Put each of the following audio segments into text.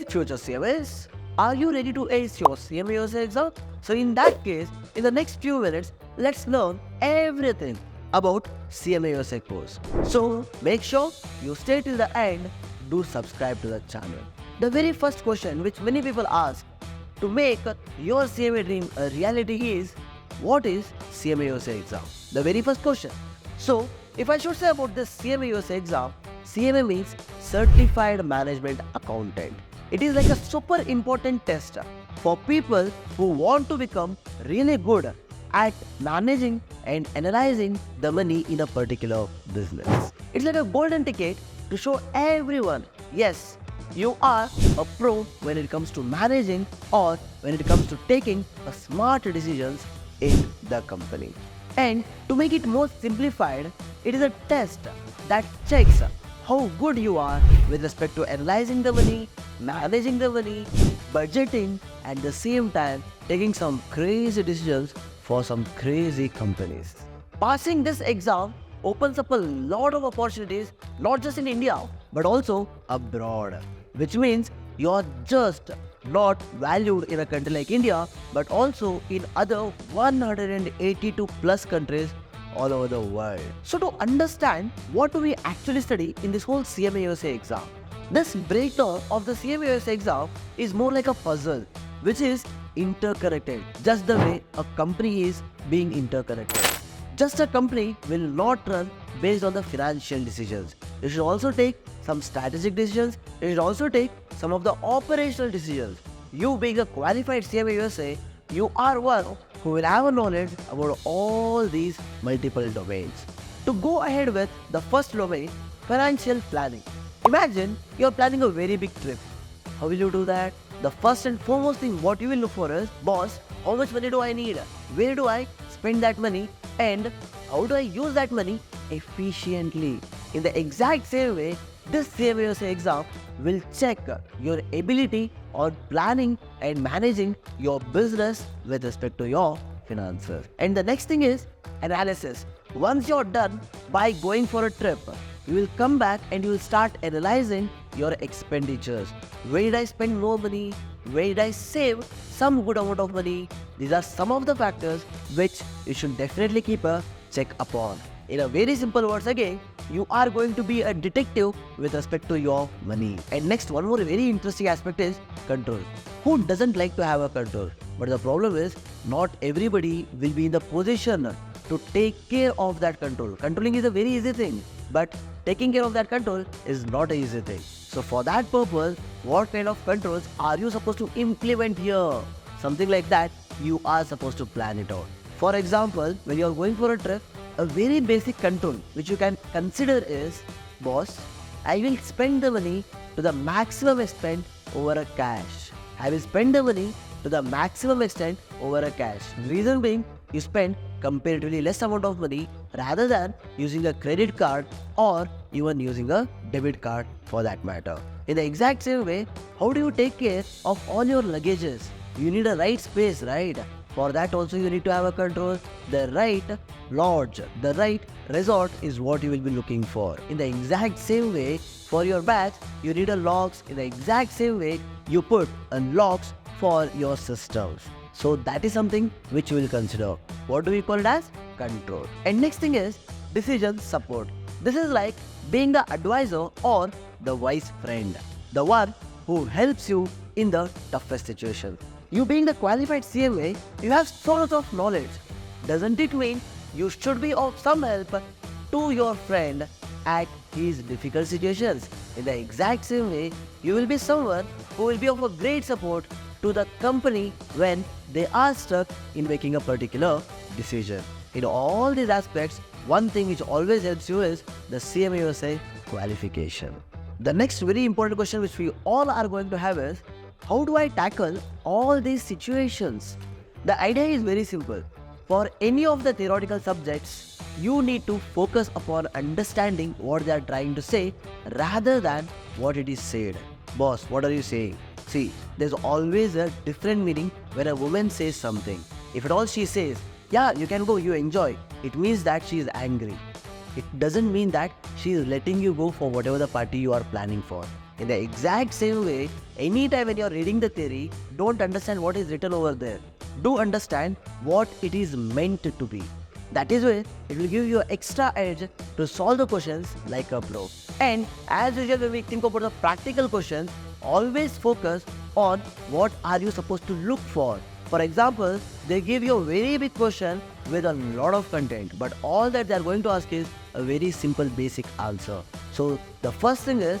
future CMAs, are you ready to ace your CMA USA exam? So in that case, in the next few minutes, let's learn everything about CMA USA course. So make sure you stay till the end. Do subscribe to the channel. The very first question which many people ask to make your CMA dream a reality is, what is CMA USA exam? The very first question. So if I should say about this CMA USA exam, CMA means Certified Management Accountant. It is like a super important test for people who want to become really good at managing and analyzing the money in a particular business. It's like a golden ticket to show everyone, yes, you are a pro when it comes to managing or when it comes to taking smart decisions in the company. And to make it more simplified, it is a test that checks how good you are with respect to analyzing the money, managing the money, budgeting, at the same time taking some crazy decisions for some crazy companies. Passing this exam opens up a lot of opportunities, not just in India, but also abroad. Which means you're just not valued in a country like India, but also in other 182 plus countries all over the world. So to understand what do we actually study in this whole CMA USA exam, this breakdown of the CMA USA exam is more like a puzzle which is interconnected, just the way a company is being interconnected. Just a company will not run based on the financial decisions. It should also take some strategic decisions. It should also take some of the operational decisions. You being a qualified CMA USA, you are one who will have a knowledge about all these multiple domains. To go ahead with the first domain, financial planning. Imagine you're planning a very big trip. How will you do that? The first and foremost thing what you will look for is, boss, how much money do I need? Where do I spend that money? And how do I use that money efficiently? In the exact same way, this CMA USA exam will check your ability on planning and managing your business with respect to your finances. And the next thing is analysis. Once you're done by going for a trip, you will come back and you will start analyzing your expenditures. Where did I spend more money? Where did I save some good amount of money? These are some of the factors which you should definitely keep a check upon. In a very simple words again, you are going to be a detective with respect to your money. And next, one more very interesting aspect is control. Who doesn't like to have a control? But the problem is, not everybody will be in the position to take care of that control. Controlling is a very easy thing, but taking care of that control is not an easy thing. So for that purpose, what kind of controls are you supposed to implement here? Something like that, you are supposed to plan it out. For example, when you are going for a trip, a very basic control which you can consider is, boss, I will spend the money to the maximum extent over a cash. I will spend the money to the maximum extent over a cash. Reason being, you spend comparatively less amount of money rather than using a credit card or even using a debit card for that matter. In the exact same way, how do you take care of all your luggages? You need a right space, right? For that also you need to have a control. The right lodge, the right resort is what you will be looking for. In the exact same way, for your bags, you need a locks. In the exact same way, you put a locks for your systems. So that is something which you will consider. What do we call it as? Control. And next thing is decision support. This is like being the advisor or the wise friend, the one who helps you in the toughest situation. You being the qualified CMA, you have so much of knowledge. Doesn't it mean you should be of some help to your friend at his difficult situations? In the exact same way, you will be someone who will be of a great support to the company when they are stuck in making a particular decision. In all these aspects, one thing which always helps you is the CMA USA qualification. The next very important question which we all are going to have is, how do I tackle all these situations? The idea is very simple. For any of the theoretical subjects, you need to focus upon understanding what they are trying to say rather than what it is said. Boss, what are you saying? See, there's always a different meaning when a woman says something. If at all she says, yeah, you can go, you enjoy, it means that she is angry. It doesn't mean that she is letting you go for whatever the party you are planning for. In the exact same way, anytime when you are reading the theory, don't understand what is written over there. Do understand what it is meant to be. That is why it will give you an extra edge to solve the questions like a pro. And as usual, when we think about the practical questions, always focus on what are you supposed to look for. For example, they give you a very big question with a lot of content, but all that they are going to ask is a very simple basic answer. So the first thing is,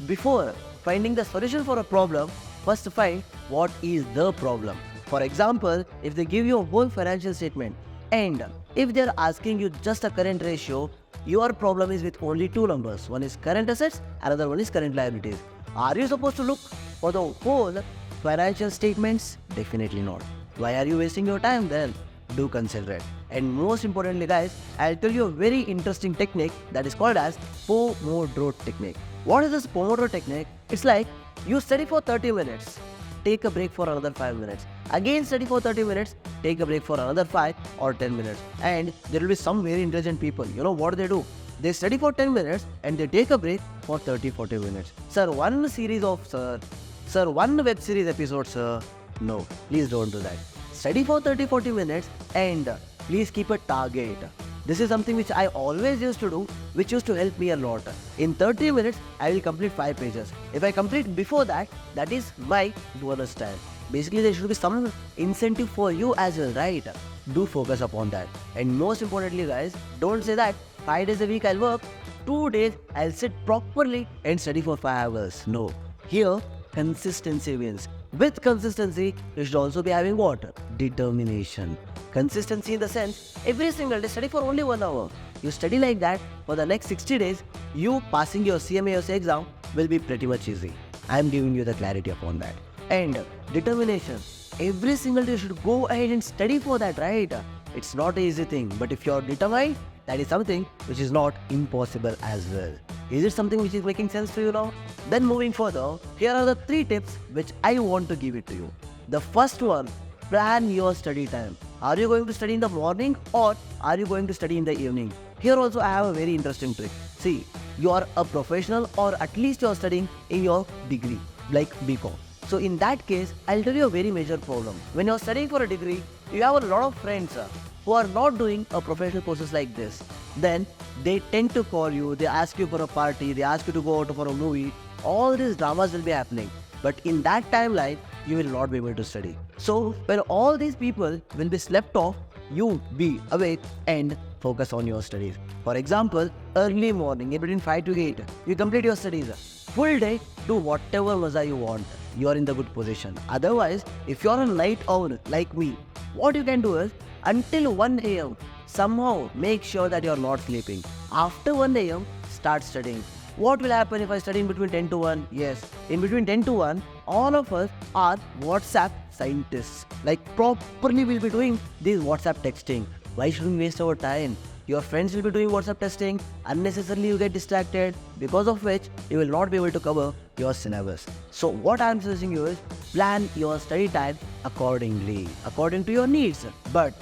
before finding the solution for a problem, first find what is the problem. For example, if they give you a whole financial statement and if they are asking you just a current ratio, your problem is with only two numbers. One is current assets, another one is current liabilities. Are you supposed to look for the whole financial statements? Definitely not. Why are you wasting your time then? Do consider it. And most importantly guys, I'll tell you a very interesting technique that is called as Pomodoro technique. What is this Pomodoro technique? It's like you study for 30 minutes, take a break for another 5 minutes. Again study for 30 minutes, take a break for another 5 or 10 minutes. And there will be some very intelligent people. You know what they do? They study for 10 minutes and they take a break for 30-40 minutes. Sir, one series of Sir, one web series episode, sir. No, please don't do that. Study for 30-40 minutes and please keep a target. This is something which I always used to do, which used to help me a lot. In 30 minutes, I will complete 5 pages. If I complete before that, that is my bonus time. Basically, there should be some incentive for you as well, right? Do focus upon that. And most importantly, guys, don't say that 5 days a week I'll work, 2 days I'll sit properly and study for 5 hours. No. Here, consistency wins. With consistency, you should also be having what? Determination. Consistency in the sense, every single day study for only 1 hour. You study like that for the next 60 days, you passing your CMA USA exam will be pretty much easy. I am giving you the clarity upon that. And determination. Every single day you should go ahead and study for that, right? It's not an easy thing, but if you are determined, that is something which is not impossible as well. Is it something which is making sense to you now? Then moving further, here are the 3 tips which I want to give it to you. The first one, plan your study time. Are you going to study in the morning or are you going to study in the evening? Here also I have a very interesting trick. See, you are a professional or at least you are studying in your degree, like BCom. So in that case, I'll tell you a very major problem. When you are studying for a degree, you have a lot of friends who are not doing a professional courses like this. Then they tend to call you, they ask you for a party, they ask you to go out for a movie. All these dramas will be happening. But in that timeline, you will not be able to study. So when all these people will be slept off, you be awake and focus on your studies. For example, early morning, in between 5 to 8, you complete your studies. Full day, do whatever maza you want. You are in the good position. Otherwise, if you are a night owl like me, what you can do is, until 1 a.m., somehow make sure that you are not sleeping. After 1 a.m., start studying. What will happen if I study in between 10 to 1? Yes, in between 10 to 1, all of us are WhatsApp scientists. Like properly we'll be doing this WhatsApp texting. Why should we waste our time? Your friends will be doing WhatsApp testing. Unnecessarily you get distracted, because of which you will not be able to cover your syllabus. So what I am suggesting you is, plan your study time accordingly, according to your needs. But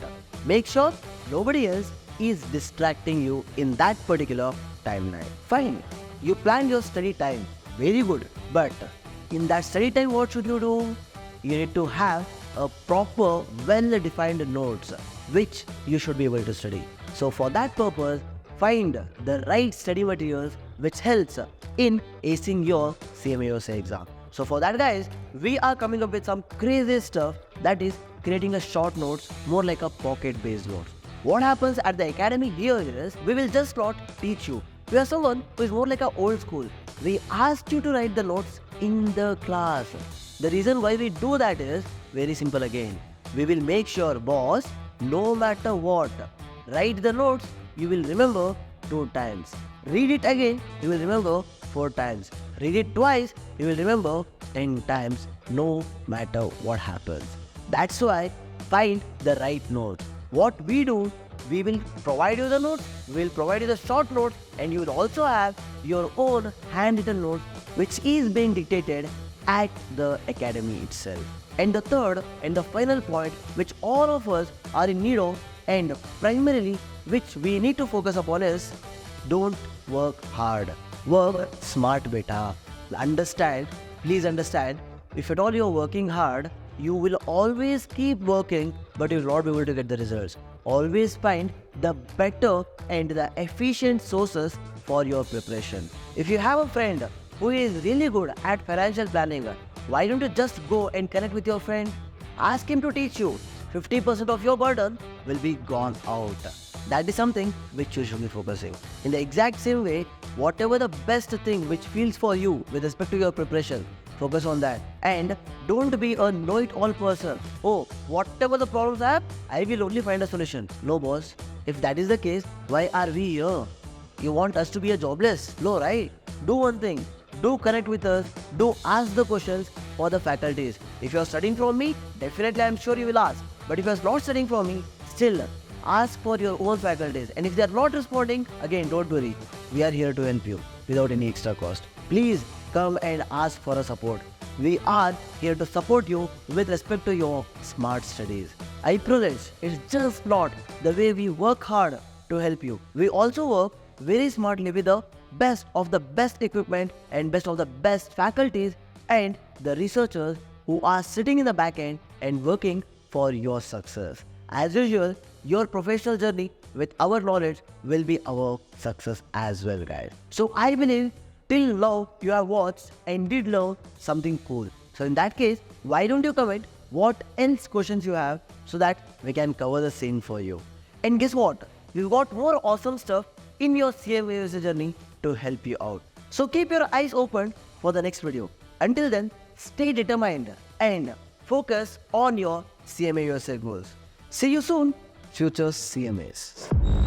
make sure nobody else is distracting you in that particular timeline. Fine, you plan your study time, very good. But in that study time, what should you do? You need to have a proper, well-defined notes which you should be able to study. So for that purpose, find the right study materials which helps in acing your CMA USA exam. So for that guys, we are coming up with some crazy stuff, that is creating a short notes more like a pocket based notes. What happens at the academy here is, we will just not teach you. We are someone who is more like a old school. We asked you to write the notes in the class. The reason why we do that is very simple again. We will make sure, boss, no matter what, write the notes, you will remember 2 times. Read it again, you will remember 4 times. Read it twice, you will remember 10 times, no matter what happens. That's why find the right notes. What we do, we will provide you the notes, we will provide you the short notes, and you will also have your own handwritten notes which is being dictated at the academy itself. And the third and the final point which all of us are in need of, and primarily which we need to focus upon, is don't work hard. Work smart, beta. understand, please understand, if at all you're working hard, you will always keep working, but you will not be able to get the results. Always find the better and the efficient sources for your preparation. If you have a friend who is really good at financial planning, why don't you just go and connect with your friend? Ask him to teach you. 50% of your burden will be gone out. That is something which you should be focusing. In the exact same way, whatever the best thing which feels for you with respect to your preparation, focus on that. And don't be a know-it-all person. Oh, whatever the problems I have, I will only find a solution. No, boss. If that is the case, why are we here? You want us to be a jobless? No, right? Do one thing. Do connect with us. Do ask the questions for the faculties. If you are studying from me, definitely I am sure you will ask. But if you are not studying from me, still ask for your own faculties. And if they are not responding, again, don't worry. We are here to help you without any extra cost. Please come and ask for a support. We are here to support you with respect to your smart studies. iProledge is just not the way we work hard to help you. We also work very smartly with the best of the best equipment and best of the best faculties and the researchers who are sitting in the back end and working for your success. As usual, your professional journey with our knowledge will be our success as well, guys. So I believe till now you have watched and did learn something cool. So in that case, why don't you comment what else questions you have so that we can cover the same for you. And guess what? We've got more awesome stuff in your CMA USA journey to help you out. So keep your eyes open for the next video. Until then, stay determined and focus on your CMA USA goals. See you soon, future CMAs.